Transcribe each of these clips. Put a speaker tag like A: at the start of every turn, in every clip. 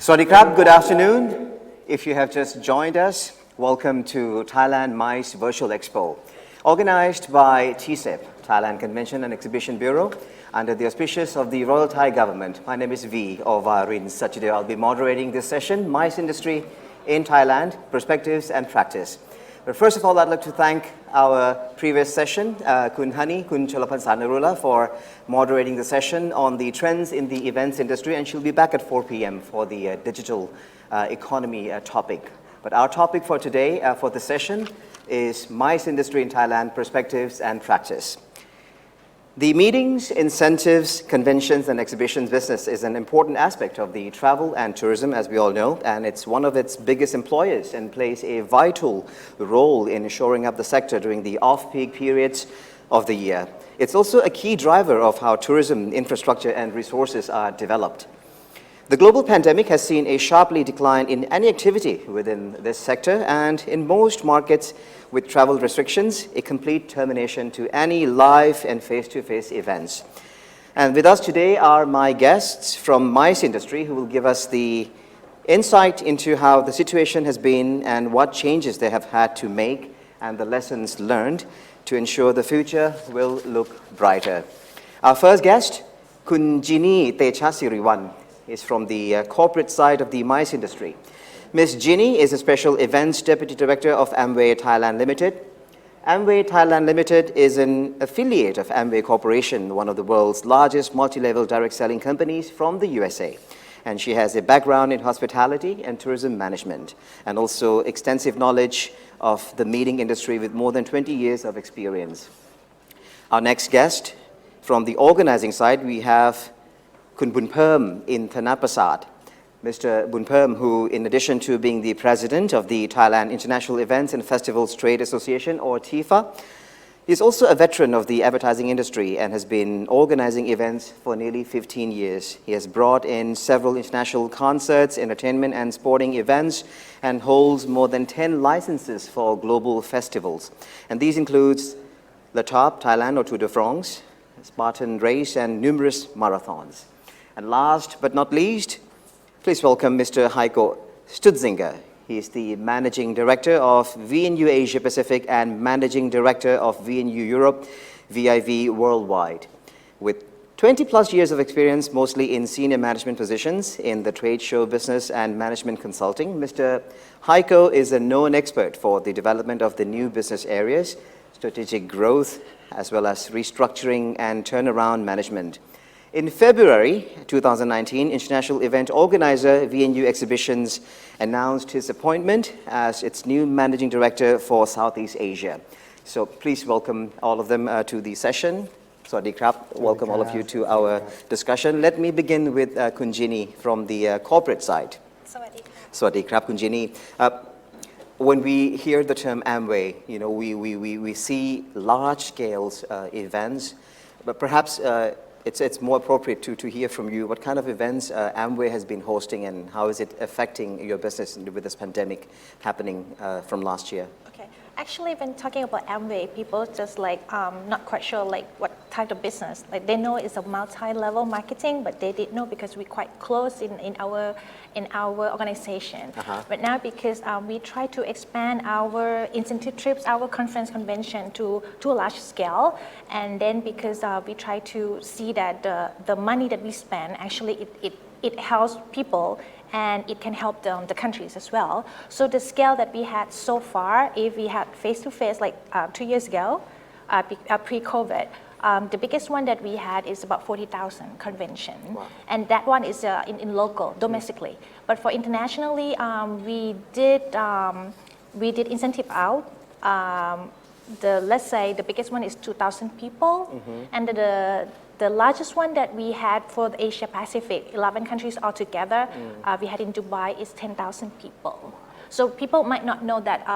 A: Sawasdee krab, good afternoon. If you have just joined us, welcome to Thailand MICE Virtual Expo, organized by TCEP, Thailand Convention and Exhibition Bureau, under the auspices of the Royal Thai Government. My name is V, or Varin Sachideo. I'll be moderating this session, MICE Industry in Thailand, Perspectives and Practice. But first of all, I'd like to thank our previous session, Kun Chalapan Narula, for moderating the session on the trends in the events industry, and she'll be back at 4 p.m. for the digital economy topic. But our topic for today, for the session, is MICE Industry in Thailand, Perspectives and Practice. The meetings, incentives, conventions, and exhibitions business is an important aspect of the travel and tourism, as we all know, and it's one of its biggest employers and plays a vital role in shoring up the sector during the off-peak periods of the year. It's also a key driver of how tourism infrastructure and resources are developed. The global pandemic has seen a sharply decline in any activity within this sector, and in most markets with travel restrictions, a complete termination to any live and face-to-face events. And with us today are my guests from MICE Industry, who will give us the insight into how the situation has been and what changes they have had to make and the lessons learned to ensure the future will look brighter. Our first guest, Jeannie Techasiriwan, is from the corporate side of the MICE Industry. Ms. Jeannie is a Special Events Deputy Director of AMWAY Thailand Limited. AMWAY Thailand Limited is an affiliate of AMWAY Corporation, one of the world's largest multi-level direct selling companies from the USA. And she has a background in hospitality and tourism management, and also extensive knowledge of the meeting industry with more than 20 years of experience. Our next guest, from the organizing side, we have Boonperm Intanapasat. Mr. Boonperm, who in addition to being the president of the Thailand International Events and Festivals Trade Association, or TIFA, is also a veteran of the advertising industry and has been organizing events for nearly 15 years. He has brought in several international concerts, entertainment and sporting events, and holds more than 10 licenses for global festivals. And these includes Le Top Thailand, or Tour de France, Spartan Race, and numerous marathons. And last but not least, please welcome Mr. Heiko Stutzinger. He is the Managing Director of VNU Asia Pacific and Managing Director of VNU Europe, VIV Worldwide. With 20 plus years of experience, mostly in senior management positions in the trade show business and management consulting, Mr. Heiko is a known expert for the development of the new business areas, strategic growth, as well as restructuring and turnaround management. In February 2019, international event organizer VNU Exhibitions announced his appointment as its new managing director for Southeast Asia. So please welcome all of them to the session. Sawasdee krab, welcome all of you to our discussion. Let me begin with Jeannie from the corporate side. Sawasdee krab, Jeannie. When we hear the term AMWAY, we see large-scale events, but perhaps it's more appropriate to hear from you what kind of events AMWAY has been hosting and how is it affecting your business with this pandemic happening from last year?
B: Okay, actually when talking about AMWAY, people just not quite sure what type of business. They know it's a multi-level marketing, but they didn't know because we're quite close in our organization. But now because we try to expand our incentive trips, our conference convention to a large scale, and then because we try to see that the money that we spend, actually it helps people and it can help the countries as well. So the scale that we had so far, if we had face-to-face 2 years ago, pre-COVID, the biggest one that we had is about 40,000 convention. Wow. And that one is in local, domestically. But for internationally, we did incentive out. Let's say the biggest one is 2,000 people, and the largest one that we had for the Asia Pacific, 11 countries altogether, we had in Dubai is 10,000 people. So people might not know that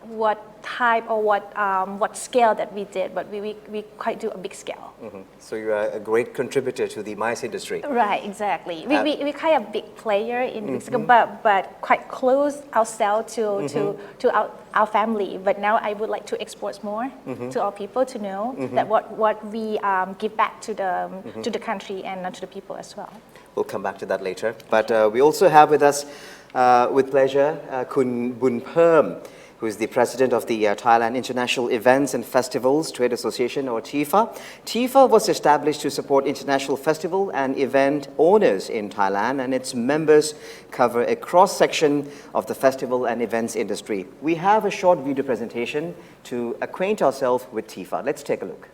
B: what type or what scale that we did, but we quite do a big scale.
A: So you're a great contributor to the MICE industry.
B: Right, exactly. We kind of big player in Mexico, but quite close ourselves to our family. But now I would like to export more to our people to know that what we give back to the country and to the people as well.
A: We'll come back to that later. But we also have with us, with pleasure, Kun Boonperm, who is the president of the Thailand International Events and Festivals Trade Association, or TIFA. TIFA was established to support international festival and event owners in Thailand, and its members cover a cross-section of the festival and events industry. We have a short video presentation to acquaint ourselves with TIFA. Let's take a look.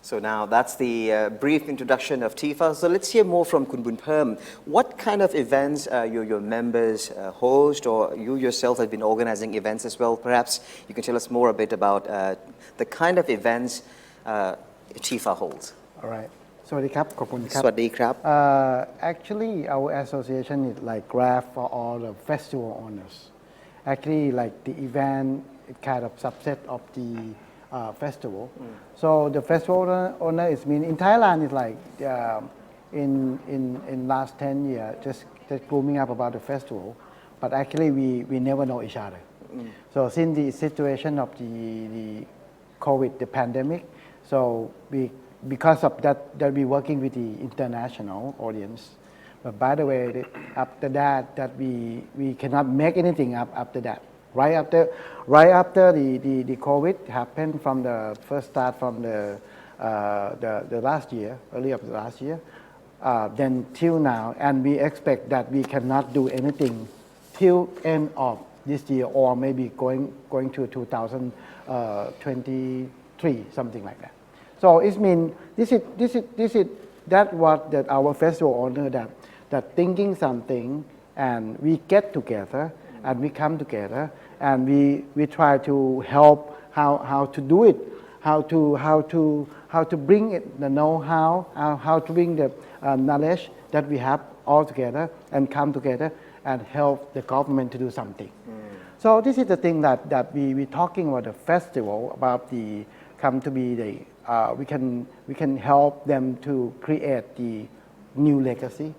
A: So now that's the brief introduction of TIFA. So let's hear more from Kun Boonperm. What kind of events your members host, or you yourself have been organizing events as well? Perhaps you can tell us more a bit about the kind of events TIFA holds.
C: All right. สวัสดีครับ ขอบคุณครับ
A: สวัสดีครับ
C: Actually, our association is like graph for all the festival owners. Actually, like the event, it kind of subset of the festival. So the festival owner is mean in Thailand is like in last 10 years just grooming up about the festival, but actually we never know each other. So since the situation of the COVID, the pandemic, so because of that we working with the international audience. But by the way, after that we cannot make anything up after that. Right after the COVID happened from the first start from the last year, early of the last year, then till now, and we expect that we cannot do anything till end of this year, or maybe going to 2023, something like that. So it means this is that what that our festival owner that thinking something, and we get together and we come together and we try to help how to do it, how to bring it, the know-how, how to bring the knowledge that we have all together and come together and help the government to do something. So this is the thing that we talking about the festival, about the come to be the we can help them to create the new legacy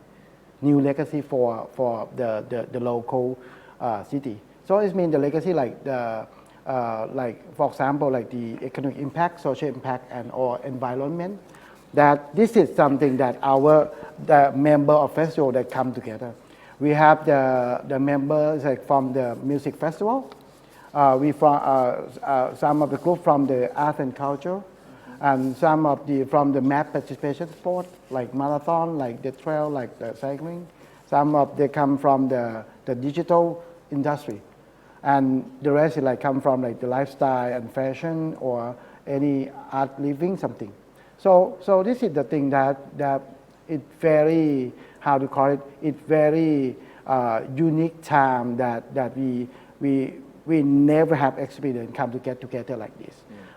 C: for the local city. So it means the legacy like the like for example like the economic impact, social impact, and or environment. That this is something that the member of festival that come together. We have the members like from the music festival. We some of the group from the art and culture, and some of from the mass participation sport like marathon, like the trail, like the cycling. Some of they come from the digital industry, and the rest is like come from like the lifestyle and fashion or any art living something. So this is the thing that it's very, how to call it, it's very unique time that we never have experience come to get together like this.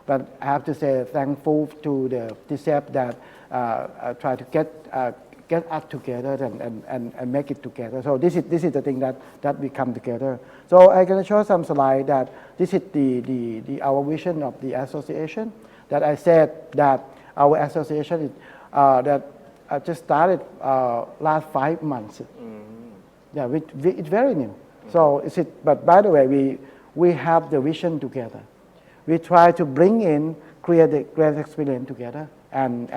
C: But I have to say thankful to the TISEP that try to get us together and make it together. So this is the thing that we come together. So I'm going to show some slide that this is our vision of the association. That I said that our association is that just started last 5 months. Yeah, it's very new. So but by the way, we have the vision together. We try to bring in, create a great experience together, and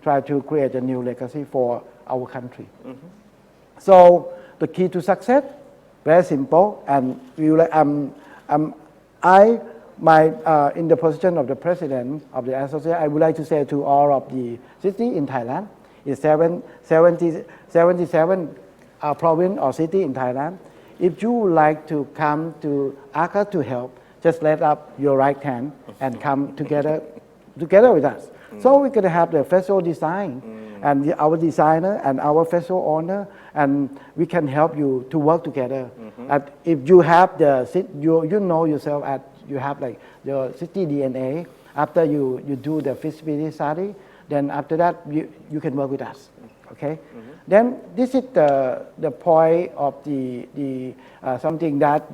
C: try to create a new legacy for our country. So the key to success, very simple, and in the position of the president of the association, I would like to say to all of the city in Thailand, is 77 province or city in Thailand. If you would like to come to ask us to help, just let up your right hand and come together with us. So we're going to have the festival design and our designer and our festival owner, and we can help you to work together. And if you have you know yourself you have like your city DNA, after you do the feasibility study, then after that you can work with us. Okay, then this is the point of the something that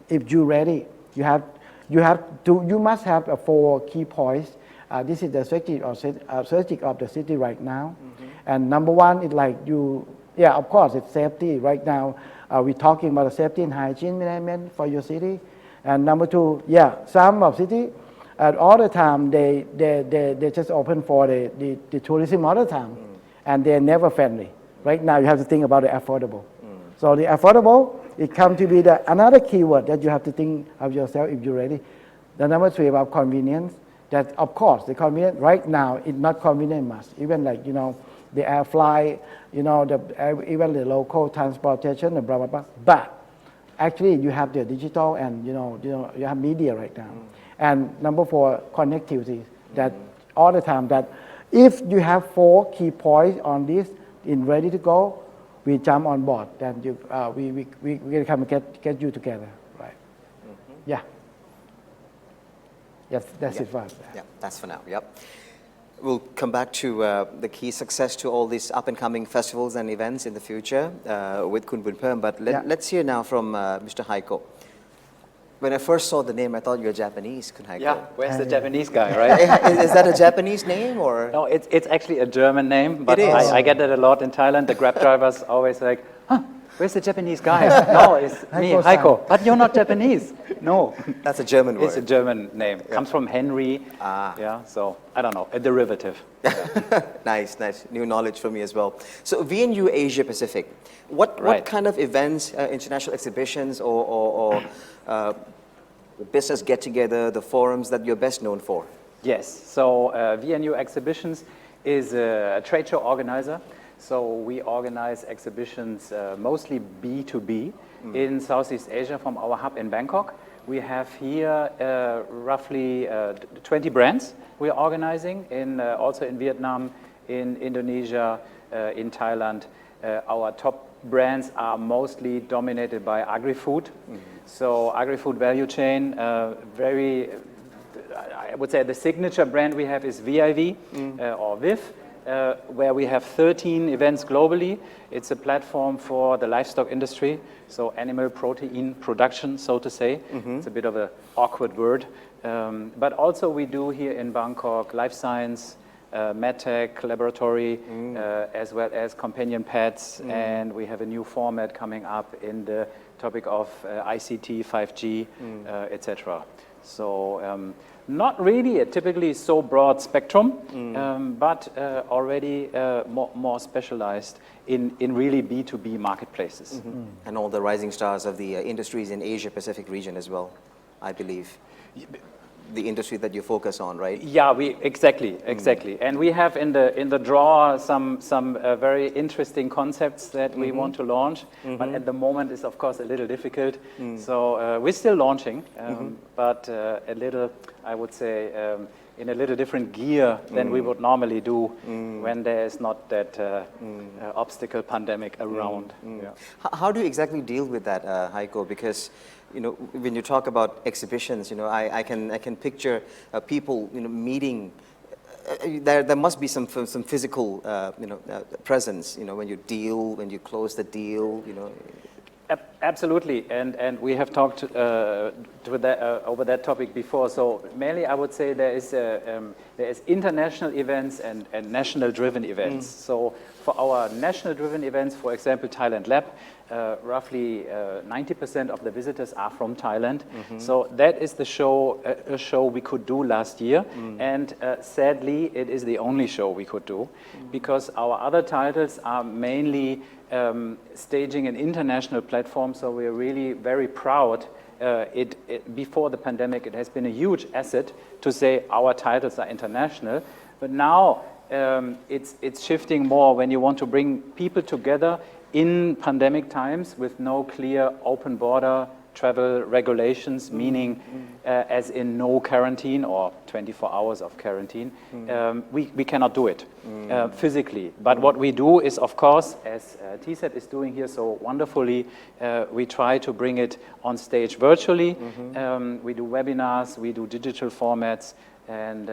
C: if you're ready, you must have 4 key points. This is the strategy of the city right now, and number 1 is like of course it's safety. Right now we're talking about the safety and hygiene management for your city, and number 2, some of city. All the time they just open for the tourism all the time, and they're never friendly. Right now you have to think about the affordable. So the affordable, it comes to be another keyword that you have to think of yourself if you're ready. The number 3 about convenience. That of course the convenience right now is not convenient much. Even like the air flight, even the local transportation, and blah blah blah. But actually you have the digital and you have media right now. And number 4, connectivity. That all the time that if you have 4 key points on this in ready to go, we jump on board. Then we can come and get you together, right? Yeah. Yes, that's it for us.
A: Yeah, that's for now. Yep. We'll come back to the key success to all these up-and-coming festivals and events in the future with Kun Boonperm. But let's hear now from Mr. Heiko. When I first saw the name, I thought you were Japanese, Kun Heiko.
D: Yeah, where's the Japanese guy, right?
A: Is that a Japanese name or?
D: No, it's actually a German name, but
A: It is.
D: I get that a lot in Thailand. The Grab drivers always like, where's the Japanese guy? No, it's me, Heiko. But you're not Japanese. No.
A: That's a German word.
D: It's a German name. Comes from Henry. Yeah, so I don't know, a derivative.
A: Nice. New knowledge for me as well. So VNU Asia Pacific, what kind of events, international exhibitions or business get-together, the forums that you're best known for?
D: Yes, so VNU Exhibitions is a trade show organizer. So we organize exhibitions mostly B2B in Southeast Asia from our hub in Bangkok. We have here roughly 20 brands we are organizing also in Vietnam, in Indonesia, in Thailand. Our top brands are mostly dominated by agri-food. So agri-food value chain, I would say the signature brand we have is VIV or VIV. Where we have 13 events globally. It's a platform for the livestock industry, so animal protein production, so to say. It's a bit of an awkward word. But also we do here in Bangkok life science, medtech, laboratory, as well as companion pets, and we have a new format coming up in the topic of ICT, 5G, etc. So not really a typically so broad spectrum, but already more specialized in really B2B marketplaces.
A: And all the rising stars of the industries in Asia Pacific region as well, I believe. The industry that you focus on, right?
D: Yeah, exactly. And we have in the drawer some very interesting concepts that we want to launch, but at the moment it's of course a little difficult. So we're still launching, but a little, I would say, in a little different gear than we would normally do when there is not that obstacle pandemic around. Yeah.
A: How do you exactly deal with that, Heiko? Because when you talk about exhibitions, I can picture people, meeting. There must be some physical, presence, when you close the deal,
D: Absolutely, and we have talked over that topic before. So mainly, I would say there is international events and national-driven events. So for our national-driven events, for example, Thailand Lab, roughly 90% of the visitors are from Thailand. So that is the show, a show we could do last year, and sadly, it is the only show we could do because our other titles are mainly staging an international platform, so we're really very proud. Before the pandemic, it has been a huge asset to say our titles are international, but now it's shifting more when you want to bring people together in pandemic times with no clear open border travel regulations, meaning as in no quarantine or 24 hours of quarantine, we cannot do it physically. But what we do is, of course, as TSEP is doing here so wonderfully, we try to bring it on stage virtually. We do webinars, we do digital formats, and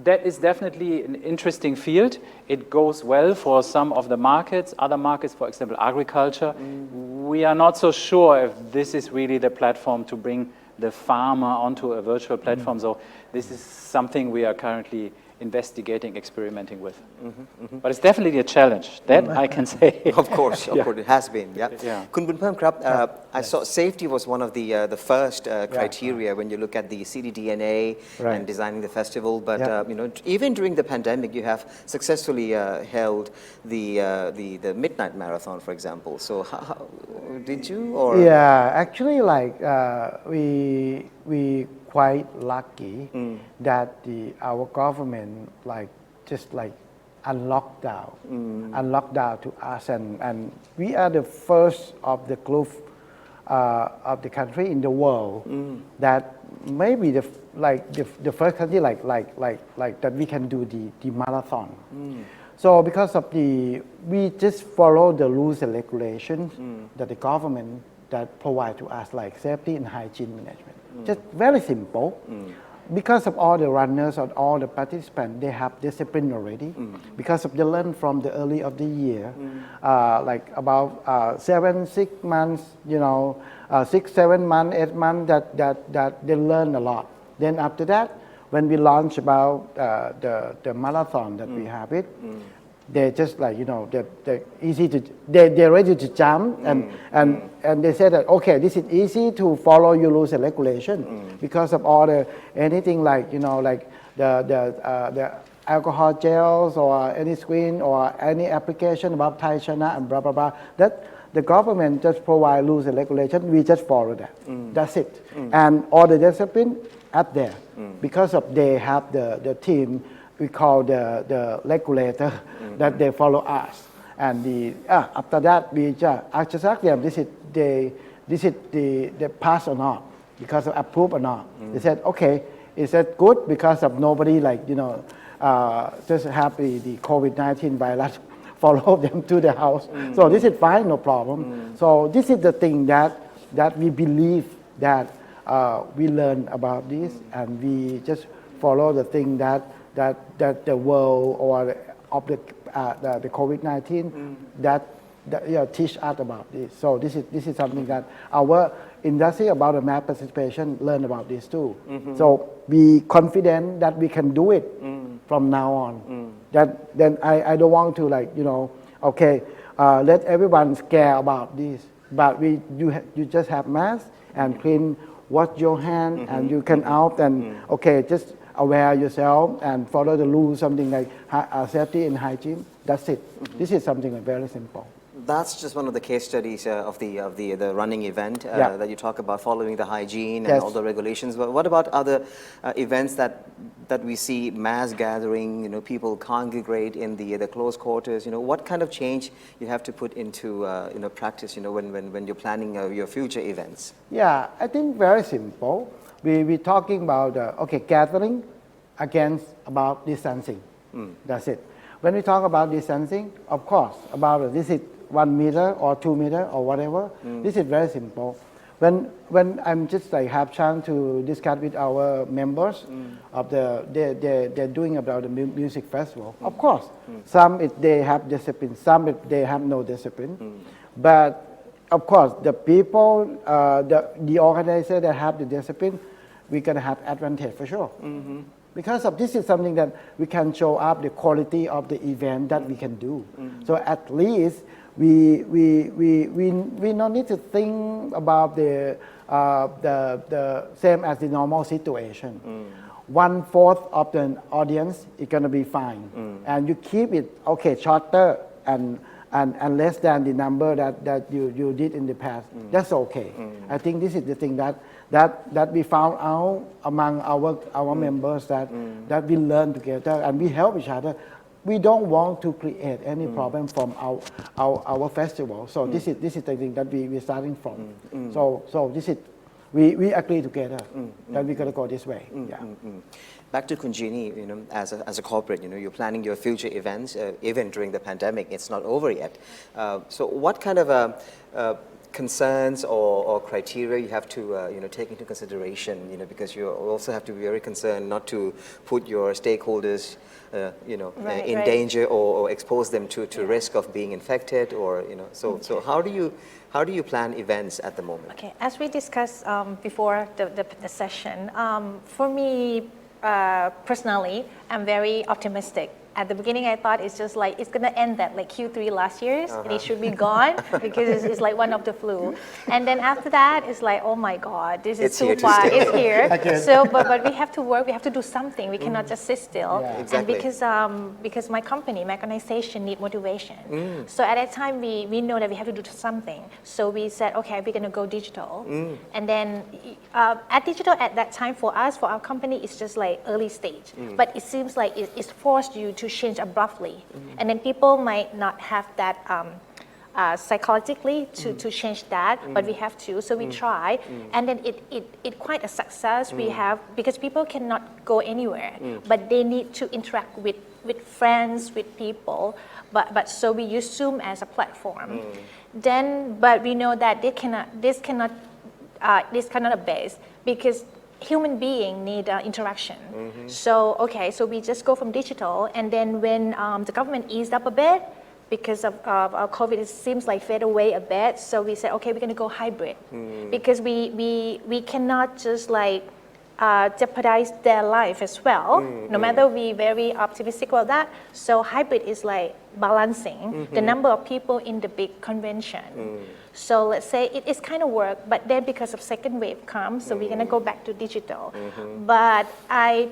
D: that is definitely an interesting field. It goes well for some of the markets. Other markets, for example, agriculture, we are not so sure if this is really the platform to bring the farmer onto a virtual platform. So this is something we are currently investigating, experimenting with. But it's definitely a challenge, that I can say.
A: Of course, it has been. Yeah. Kun Boonperm krab, I saw safety was one of the first criteria when you look at the CDDNA and designing the festival. But you know, even during the pandemic, you have successfully held the midnight marathon, for example. So how did you? Or
C: Yeah, actually, like we quite lucky that our government just unlocked down to us, and we are the first of the group of the country in the world that maybe the first country like that we can do the marathon. So because of we just follow the rules and regulations that the government that provide to us, like safety and hygiene management. Just very simple. Because of all the runners or all the participants, they have discipline already. Because of they learn from the early of the year, like about 6 months, 6, 7 months, 8 months, that they learn a lot. Then after that, when we launch about the marathon that we have it, they're just like, they're easy to, they're ready to jump, and they say that, okay, this is easy to follow your rules and regulation because of all the, anything like, like the alcohol gels or any screen or any application about Thai China and blah, blah, blah, that the government just provide rules and regulation, we just follow that. That's it. And all the discipline at there. Because of they have the team, we call the regulator that they follow us, and after that we just ask them, this is the pass or not, because of approve or not. They said, okay, is that good because of nobody just have the COVID-19 virus follow them to the house. So this is fine, no problem. So this is the thing that we believe that we learn about this, and we just follow the thing that the world or of the COVID-19 that teach us about this. So this is something that our industry about the mass participation learn about this too. So be confident that we can do it from now on. Then I don't want to let everyone scare about this, but you just have mask and clean, wash your hand, and you can out and just aware yourself and follow the rules, something like safety and hygiene. That's it. This is something very simple.
A: That's just one of the case studies of the running event that you talk about, following the hygiene and all the regulations. But what about other events that we see, mass gathering, people congregate in the close quarters? What kind of change you have to put into practice, when you're planning your future events?
C: Yeah, I think very simple. We're talking about gathering against about distancing. That's it. When we talk about distancing, of course, about this is 1 meter or 2 meter or whatever. This is very simple. When I'm just have chance to discuss with our members of they're doing about the music festival. Of course, some they have discipline, some they have no discipline. But of course, the people, the organizer that have the discipline, we're gonna have advantage for sure. Because of this is something that we can show up the quality of the event that we can do. So at least we don't need to think about the same as the normal situation. 1/4 of the audience is gonna be fine, and you keep it shorter and less than the number that you did in the past. That's okay. I think this is the thing that we found out among our members that we learn together and we help each other. we don't want to create any problem from our festival. So this is the thing that we're starting from. So this is we agree together that we're gonna go this way.
A: Back to Jeannie, as a corporate, you're planning your future events, even during the pandemic. It's not over yet. So what kind of concerns or criteria you have to take into consideration? Because you also have to be very concerned not to put your stakeholders, in danger or expose them to risk of being infected, or So how do you plan events at the moment?
B: Okay, as we discussed before the session, for me personally, I'm very optimistic. At the beginning, I thought it's just like, it's going to end at like Q3 last year's, and it should be gone because it's like one of the flu. And then after that, it's like, oh my God, this is too far. It's here. So, but we have to work, we have to do something. We cannot just sit still.
C: Yeah.
A: Exactly.
B: And because my company, my organization need motivation. So at that time, we know that we have to do something. So we said, okay, we're going to go digital. And then at digital at that time for us, for our company, it's just like early stage. But it seems like it's forced you to change abruptly, and then people might not have that psychologically to change that, but we have to. So we try, and then it quite a success. We have, because people cannot go anywhere, but they need to interact with friends, with people. But so we use Zoom as a platform. Then, but we know that this cannot a base, because human being need interaction. So we just go from digital, and then when the government eased up a bit because of COVID, it seems like fade away a bit. So we said, okay, we're going to go hybrid, because we cannot just like jeopardize their life as well. No matter we very optimistic about that. So hybrid is like balancing the number of people in the big convention. So let's say it's kind of work, but then because of second wave comes, so we're gonna go back to digital. But I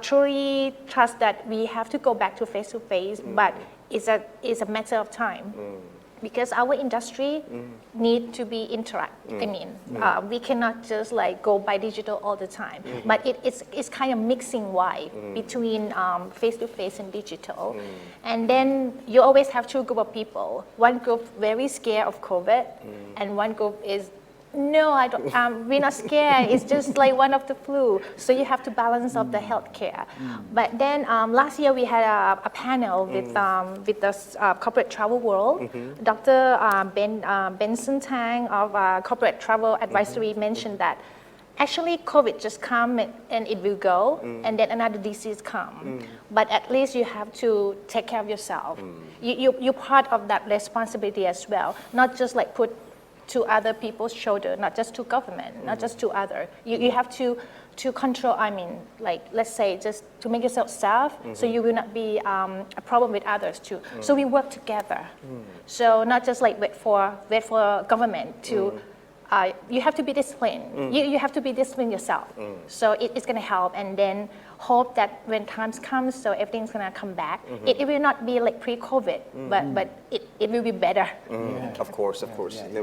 B: truly trust that we have to go back to face-to-face, but it's a matter of time. Because our industry need to be interact. I mean, we cannot just like go by digital all the time. But it's kind of mixing vibe between face-to-face and digital. And then you always have two group of people. One group very scared of COVID, and one group is, no, I don't. We're not scared. It's just like one of the flu. So you have to balance of the healthcare. But then last year we had a panel with the corporate travel world. Dr. Benson Tang of Corporate Travel Advisory mentioned that actually COVID just come and it will go, and then another disease come. But at least you have to take care of yourself. You're part of that responsibility as well. Not just like put to other people's shoulder, not just to government, not just to other. You have to control, I mean, like, let's say, just to make yourself safe, so you will not be a problem with others too. So we work together. So not just like wait for government to, you have to be disciplined. You have to be disciplined yourself. So it's gonna help, and then hope that when times comes, so everything's gonna come back. It will not be like pre-COVID, but it will be better.
A: Of course.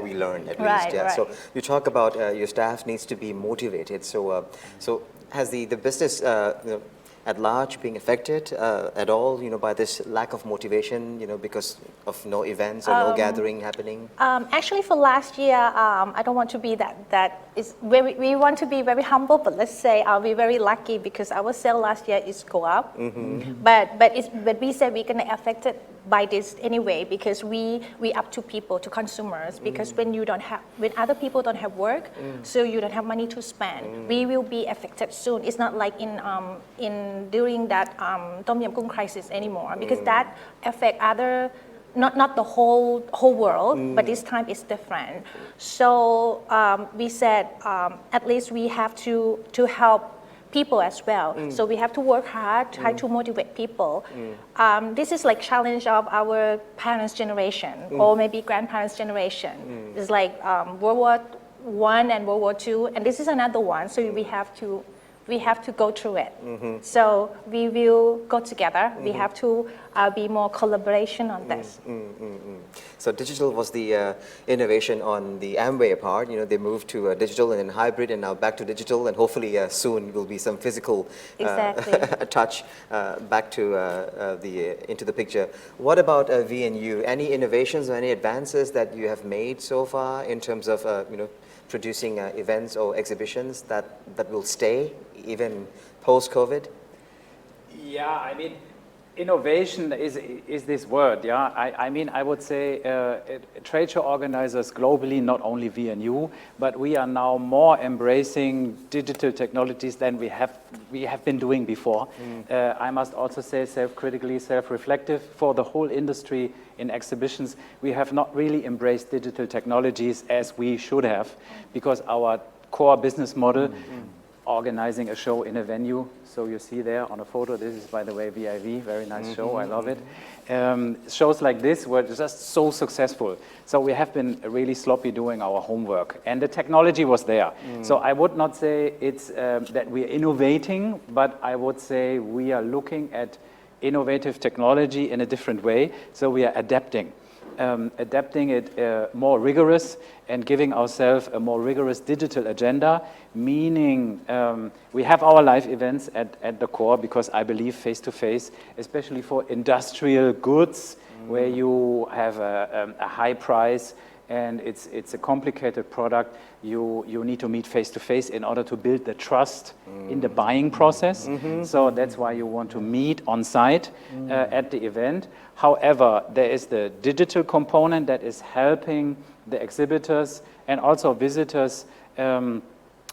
A: We learn at least. Yeah. So you talk about your staff needs to be motivated. So has the business at large being affected at all, by this lack of motivation, because of no events or no gathering happening?
B: Actually, for last year, I don't want to be we want to be very humble, but let's say we're very lucky because our sale last year is go up. But we said we're gonna affect it by this anyway, because we up to people, to consumers, because when other people don't have work, so you don't have money to spend, we will be affected soon. It's not like during that Tom Yam Goong crisis anymore, because that affect other, not the whole world, but this time it's different. So we said at least we have to help people as well. So we have to work hard, try to motivate people. This is like challenge of our parents' generation or maybe grandparents' generation. It's like World War I and World War II, and this is another one. So we have to we have to go through it. So we will go together. We have to be more collaboration on this.
A: So digital was the innovation on the AMWAY part. You know, they moved to digital and then hybrid, and now back to digital, and hopefully soon will be some physical
B: Exactly.
A: touch back to into the picture. What about V&U? Any innovations or any advances that you have made so far in terms of you know, producing events or exhibitions that will stay even post-COVID?
D: Yeah, I mean, innovation is this word, yeah. I mean, I would say trade show organizers globally, not only V&U, but we are now more embracing digital technologies than we have been doing before. I must also say, self-critically, self-reflective, for the whole industry in exhibitions, we have not really embraced digital technologies as we should have, because our core business model, organizing a show in a venue. So you see there on a photo, this is, by the way, VIV, very nice show, I love it. Shows like this were just so successful. So we have been really sloppy doing our homework, and the technology was there. So I would not say it's that we're innovating, but I would say we are looking at innovative technology in a different way. So we are adapting it more rigorous and giving ourselves a more rigorous digital agenda, meaning we have our live events at the core, because I believe face-to-face, especially for industrial goods, where you have a high price and it's a complicated product, you need to meet face-to-face in order to build the trust in the buying process. So that's why you want to meet on site at the event. However, there is the digital component that is helping the exhibitors and also visitors,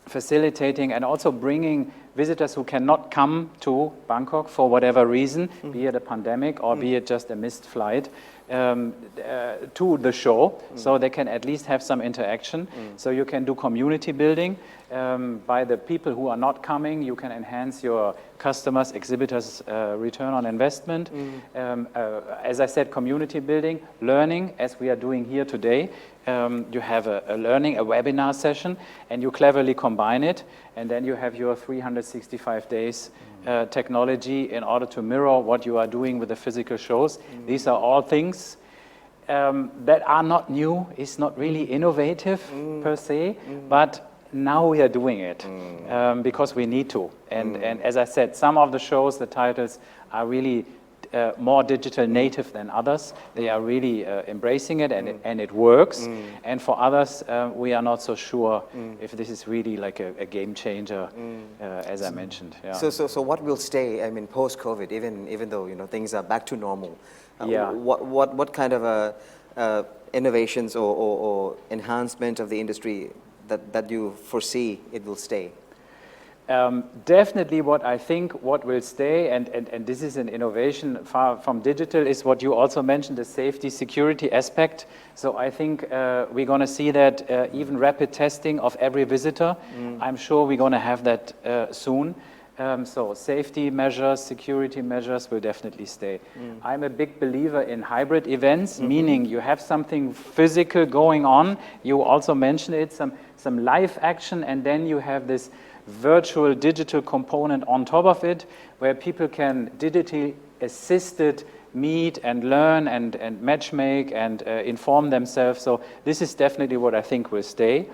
D: facilitating and also bringing visitors who cannot come to Bangkok for whatever reason, be it a pandemic or be it just a missed flight, to the show, so they can at least have some interaction. So you can do community building. By the people who are not coming, you can enhance your customers, exhibitors' return on investment. As I said, community building, learning, as we are doing here today. You have a learning, a webinar session, and you cleverly combine it, and then you have your 365 days technology in order to mirror what you are doing with the physical shows. These are all things that are not new. It's not really innovative per se, but now we are doing it because we need to. And as I said, some of the shows, the titles are really more digital native than others. They are really embracing it, and it works. And for others, we are not so sure if this is really like a game changer, as I mentioned. Yeah.
A: So what will stay? I mean, post-COVID, even though, you know, things are back to normal. What kind of innovations or enhancement of the industry that you foresee it will stay?
D: Definitely what I think what will stay, and this is an innovation far from digital, is what you also mentioned, the safety security aspect. So I think we're going to see that even rapid testing of every visitor. I'm sure we're going to have that soon. So safety measures, security measures will definitely stay. I'm a big believer in hybrid events, meaning you have something physical going on. You also mentioned it, some live action, and then you have this virtual digital component on top of it, where people can digitally assisted meet and learn and matchmake and inform themselves. So this is definitely what I think will stay.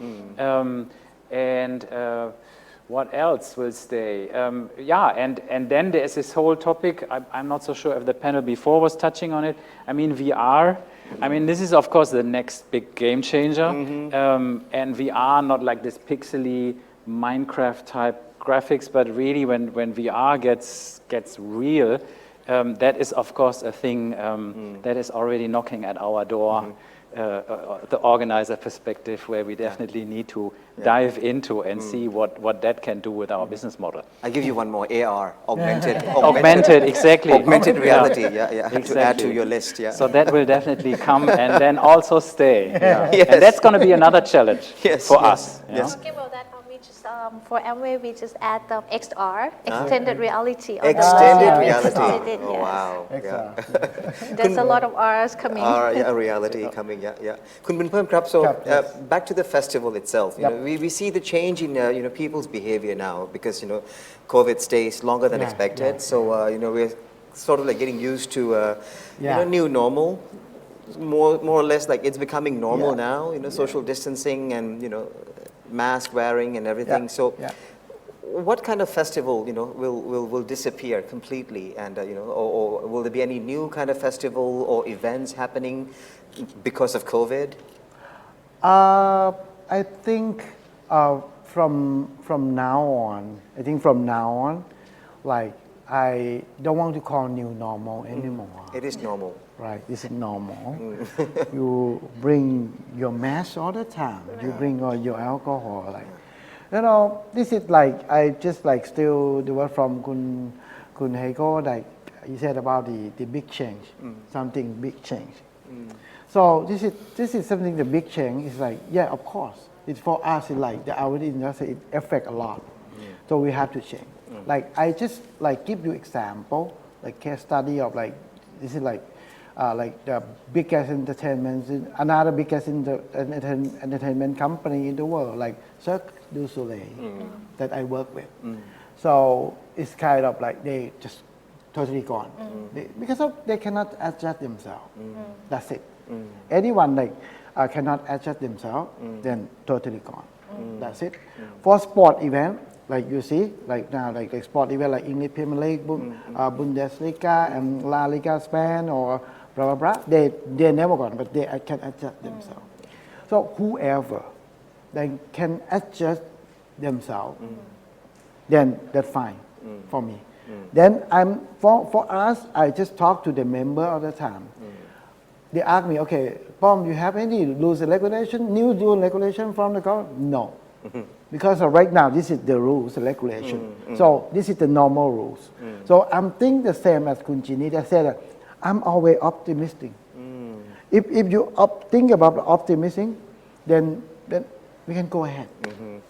D: What else will stay? And then there's this whole topic, I'm not so sure if the panel before was touching on it. I mean, VR. I mean, this is, of course, the next big game changer. And VR, not like this pixely Minecraft type graphics, but really when VR gets real, that is, of course, a thing that is already knocking at our door. The organizer perspective, where we definitely need to dive into and see what that can do with our business model.
A: I'll give you one more, AR, augmented
D: exactly.
A: Augmented reality,
D: Exactly.
A: to add to your list,
D: So that will definitely come and then also stay.
A: Yes.
D: And that's going to be another challenge for us.
A: Yes.
B: Talking about that, let me just for AMWAY, we just add the XR, extended reality. On the
A: Extended
B: logo.
A: reality.
B: We did,
A: Oh,
B: yes.
A: wow.
C: Extra.
B: There's a lot of R's coming.
A: Yeah, reality coming. Yeah, yeah. Kun Boonperm krap. So
C: Yes.
A: back to the festival itself. You
C: Yep.
A: know, we see the change in people's behavior now because COVID stays longer than
C: Yeah,
A: expected.
C: yeah.
A: So we're sort of like getting used to
C: Yeah.
A: new normal. More or less like it's becoming normal
C: Yeah.
A: now. Social distancing and mask wearing and everything.
C: Yeah,
A: So.
C: yeah.
A: What kind of festival, will disappear completely, and or will there be any new kind of festival or events happening because of COVID?
C: I think from now on, like I don't want to call new normal anymore.
A: It is normal.
C: Right, this is normal. You bring your mask all the time. You bring all your alcohol, like. This is like, I just like still the word from Kun Heiko, like you said about the big change, something big change. So this is something, the big change is like, yeah, of course. It's for us, it's like our industry, it affect a lot. So we have to change. Like I just like give you example, like case study of like, this is like the biggest another biggest entertainment company in the world, like Cirque du Soleil, that I work with. So it's kind of like they just totally gone. Because they cannot adjust themselves. That's it. Anyone like cannot adjust themselves, then totally gone. That's it. For sport event, like you see, like now, like sport event like English Premier League, Bundesliga, and La Liga Spain, or blah, blah, blah, they're never gone, but they can adjust themselves. So whoever they can adjust themselves, then that's fine for me. Then for us, I just talk to the member all the time. They ask me, okay, Pom, you have any rules and regulation, new rule and regulation from the government? No. Because right now, this is the rules and regulation. So this is the normal rules. So I'm thinking the same as Kun Jeannie. They said that I'm always optimistic. If you think about optimism, then we can go ahead.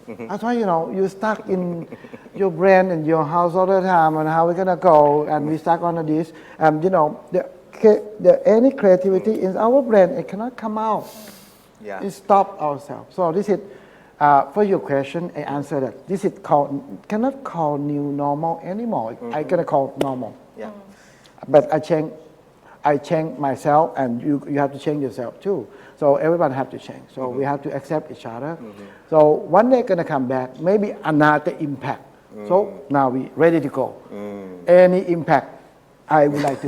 C: That's why you stuck in your brain and your house all the time, and how we're gonna go, and we stuck on this, and any creativity in our brain, it cannot come out.
A: Yeah.
C: It stop ourselves. So this is for your question. I answer that this is cannot call new normal anymore. I gonna call normal.
A: Yeah.
C: But I change myself, and you have to change yourself too. So everyone have to change. So we have to accept each other. So one day gonna come back, maybe another impact. So now we ready to go. Any impact, I would like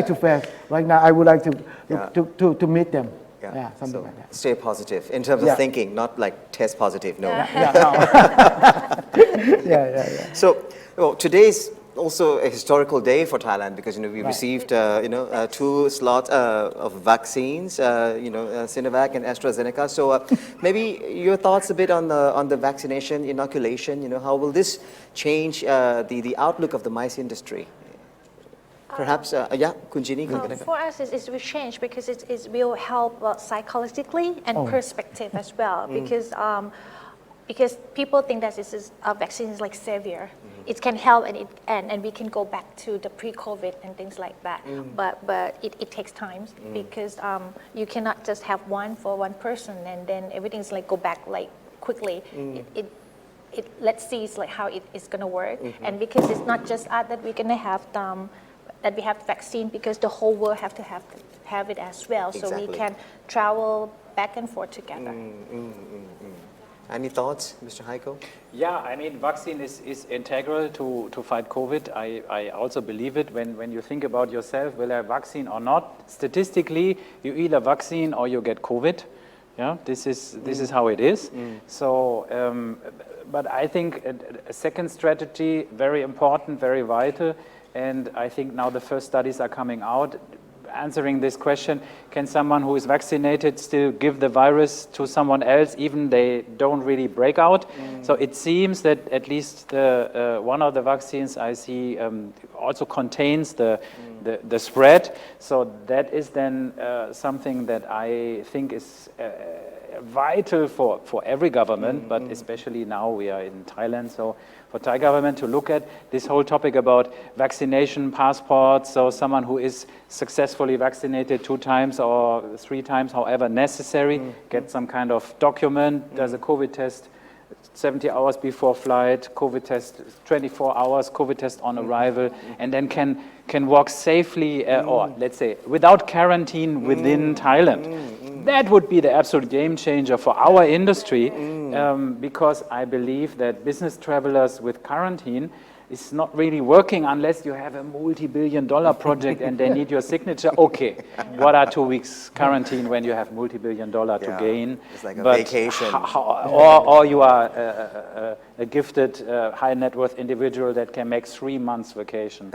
C: to face. Right now, I would like to meet them. Yeah, something
A: So
C: like that.
A: stay positive in terms of
C: Yeah.
A: thinking, not like test positive. No.
C: Yeah, yeah.
A: So today's also a historical day for Thailand because we received 2 slots of vaccines, Sinovac and AstraZeneca. So maybe your thoughts a bit on the vaccination inoculation. How will this change the outlook of the mice industry? Perhaps, Kun Jeannie.
B: For us, it will change because it will help psychologically and perspective as well. Because people think that a vaccine is like savior. It can help and we can go back to the pre-COVID and things like that. But it takes time because you cannot just have one for one person and then everything's like go back like quickly. Let's see like how it is gonna work. And because it's not just us that we're gonna have that we have vaccine, because the whole world have to have it as well, so we can travel back and forth together.
A: Any thoughts, Mr. Heiko?
D: Yeah, I mean, vaccine is integral to fight COVID. I also believe it. When you think about yourself, will I have vaccine or not? Statistically, you either vaccine or you get COVID. Yeah, this is how it is. So, but I think a second strategy, very important, very vital. And I think now the first studies are coming out answering this question: can someone who is vaccinated still give the virus to someone else even they don't really break out? So it seems that at least one of the vaccines I see also contains the spread. So that is then something that I think is vital for every government, but especially now we are in Thailand, so for Thai government to look at this whole topic about vaccination passports, so someone who is successfully vaccinated 2 times or 3 times, however necessary, get some kind of document, does a COVID test 70 hours before flight, COVID test 24 hours, COVID test on arrival, and then can walk safely, or let's say, without quarantine within Thailand. That would be the absolute game changer for our industry, because I believe that business travelers with quarantine is not really working unless you have a multi-billion-dollar project and they need your signature. Okay, what are 2 weeks quarantine when you have multi-billion-dollar to gain?
A: It's like a vacation.
D: Or you are a gifted high net worth individual that can make 3 months vacation.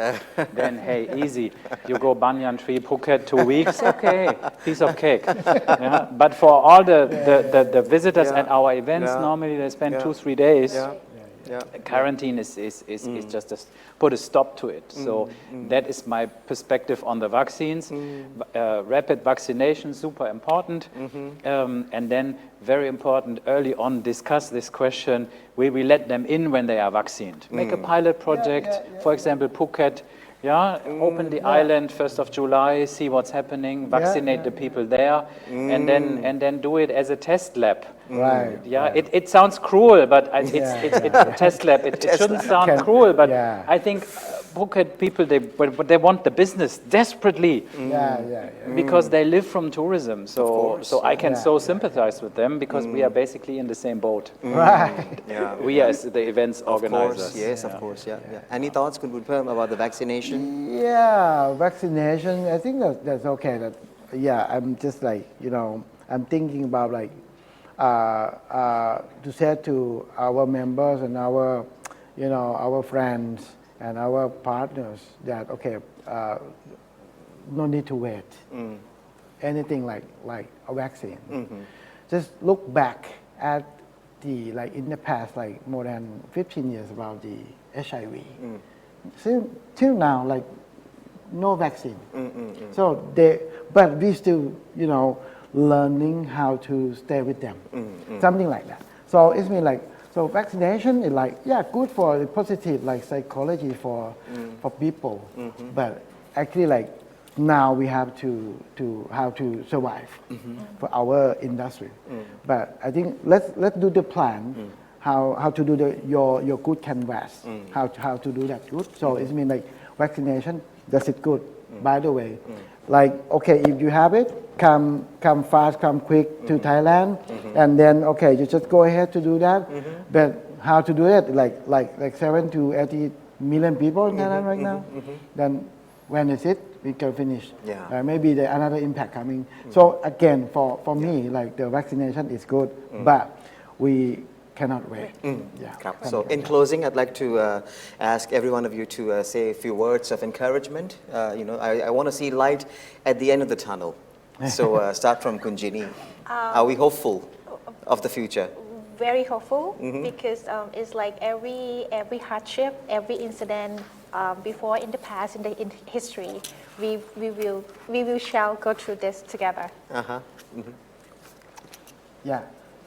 D: Then hey, easy. You go banyan tree, Phuket 2 weeks, okay, piece of cake. Yeah? But for all the visitors at our events, normally they spend 2-3 days. Quarantine is just put a stop to it. So that is my perspective on the vaccines. Rapid vaccination, super important. And then very important, early on discuss this question, will we let them in when they are vaccinated? Make a pilot project, for example, Phuket. Open the island 1st of July, see what's happening, vaccinate the people there, and then do it as a test lab.
C: Right.
D: It sounds cruel, but it's a test lab. It shouldn't sound cruel, but I think Phuket people, they want the business desperately because they live from tourism. So I can so sympathize with them because we are basically in the same boat.
C: Right.
D: We as the events organizers.
A: Of course. Any thoughts, Kun Boonperm, about the vaccination?
C: Yeah, vaccination, I think that's okay. I'm just like, I'm thinking about like, to say to our members and our friends and our partners that, okay, no need to wait. Anything like a vaccine. Just look back at in the past, like more than 15 years about the HIV. Till now, like no vaccine. But we still, learning how to stay with them. Something like that. So it's mean like, so vaccination is like, good for the positive like psychology for people. But actually like now we have to how to survive for our industry. But I think let's do the plan. How to do your good canvas, how to do that good. So it means like vaccination, does it good. By the way, like okay, if you have it, come fast, come quick to Thailand, and then okay, you just go ahead to do that. But how to do it? Like 7 to 80 million people in Thailand right now. Then when is it? We can finish. Maybe another impact coming. So again, for me, like the vaccination is good, but we cannot wait.
A: So in closing, I'd like to ask every one of you to say a few words of encouragement. I want to see light at the end of the tunnel. So start from Kun Jeannie. Are we hopeful of the future?
B: Very hopeful because it's like every hardship, every incident before in the past, in history, we shall go through this together.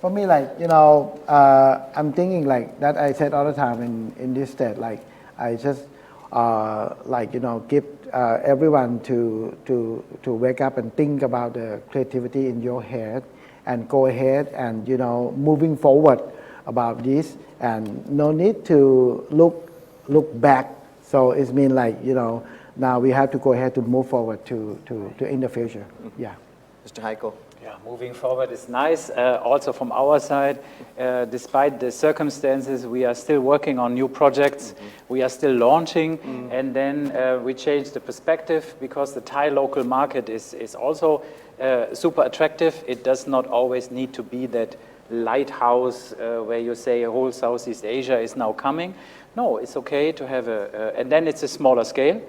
C: For me, like, I'm thinking like that I said all the time in this state, like, I just, give everyone to wake up and think about the creativity in your head and go ahead and, moving forward about this and no need to look back. So it's mean like, now we have to go ahead to move forward to in the future.
A: Mr. Heiko.
D: Moving forward is nice. Also from our side, despite the circumstances, we are still working on new projects. We are still launching, and then we change the perspective because the Thai local market is also super attractive. It does not always need to be that lighthouse where you say whole Southeast Asia is now coming. No, it's okay to have and then it's a smaller scale,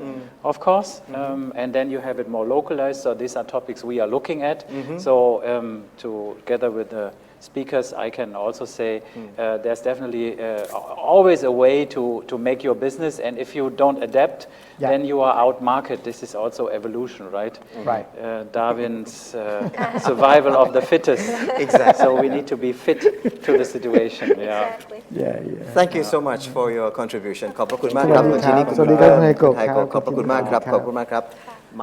D: of course, and then you have it more localized. So these are topics we are looking at. So together with the speakers, I can also say there's definitely always a way to make your business, and if you don't adapt, then you are out market. This is also evolution, right?
C: Right.
D: Darwin's survival of the fittest.
A: Exactly.
D: So we need to be fit to the situation. Yeah.
B: Exactly.
A: Thank you so much for your contribution ขอบพระคุณมาก
C: สวัสดี
A: คุณ
C: ครั
A: Jeannie
C: บ
A: คุณ
C: สวัสดีครับ
A: Boonperm
C: คุณ
A: คุณ
C: Heiko
A: ขอบพระคุณมากครับ
C: ครับ
A: ขอบคุณมากครับ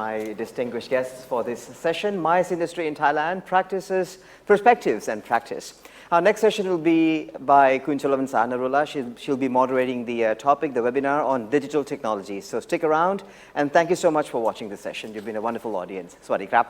A: My distinguished guests for this session, Mice Industry in Thailand, Practices, Perspectives and Practice. Our next session will be by Kun Chalavansa Narula. She'll be moderating the topic, the webinar on digital technology. So stick around, and thank you so much for watching this session. You've been a wonderful audience. Swadee krap.